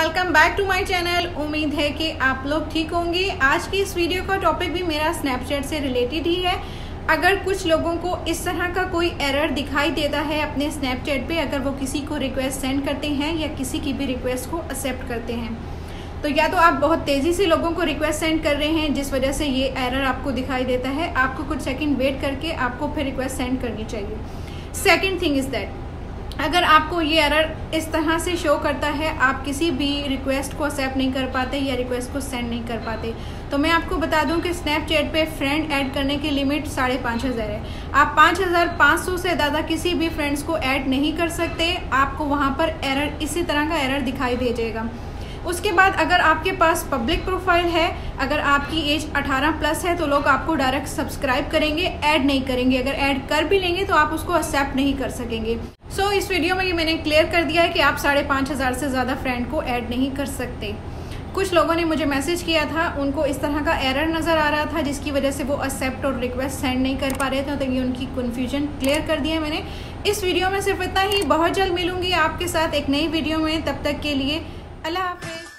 Welcome back to my channel. उम्मीद है कि आप लोग ठीक होंगे। आज की इस वीडियो का टॉपिक भी मेरा स्नैपचैट से रिलेटेड ही है। अगर कुछ लोगों को इस तरह का कोई एरर दिखाई देता है अपने स्नैपचैट पे, अगर वो किसी को रिक्वेस्ट सेंड करते हैं या किसी की भी रिक्वेस्ट को एक्सेप्ट करते हैं, तो या तो आप बहुत तेज़ी से लोगों को रिक्वेस्ट सेंड कर रहे हैं जिस वजह से ये एरर आपको दिखाई देता है। आपको कुछ सेकंड वेट करके आपको फिर रिक्वेस्ट सेंड करनी चाहिए। सेकंड थिंग इज़ दैट अगर आपको ये एरर इस तरह से शो करता है, आप किसी भी रिक्वेस्ट को एक्सेप्ट नहीं कर पाते या रिक्वेस्ट को सेंड नहीं कर पाते, तो मैं आपको बता दूं कि स्नैपचैट पे फ्रेंड ऐड करने की लिमिट 5,500 है। आप 5,500 से ज़्यादा किसी भी फ्रेंड्स को ऐड नहीं कर सकते। आपको वहाँ पर एरर, इसी तरह का एरर दिखाई दे जाएगा। उसके बाद अगर आपके पास पब्लिक प्रोफाइल है, अगर आपकी एज 18+ है, तो लोग आपको डायरेक्ट सब्सक्राइब करेंगे, ऐड नहीं करेंगे। अगर ऐड कर भी लेंगे तो आप उसको एक्सेप्ट नहीं कर सकेंगे। सो इस वीडियो में ये मैंने क्लियर कर दिया है कि आप 5,500 से ज़्यादा फ्रेंड को ऐड नहीं कर सकते। कुछ लोगों ने मुझे मैसेज किया था, उनको इस तरह का एरर नज़र आ रहा था जिसकी वजह से वो एक्सेप्ट और रिक्वेस्ट सेंड नहीं कर पा रहे थे, तो ये उनकी कन्फ्यूजन क्लियर कर दिया मैंने इस वीडियो में। सिर्फ इतना ही। बहुत जल्द मिलूंगी आपके साथ एक नई वीडियो में। तब तक के लिए अल्लाह हाफिज़।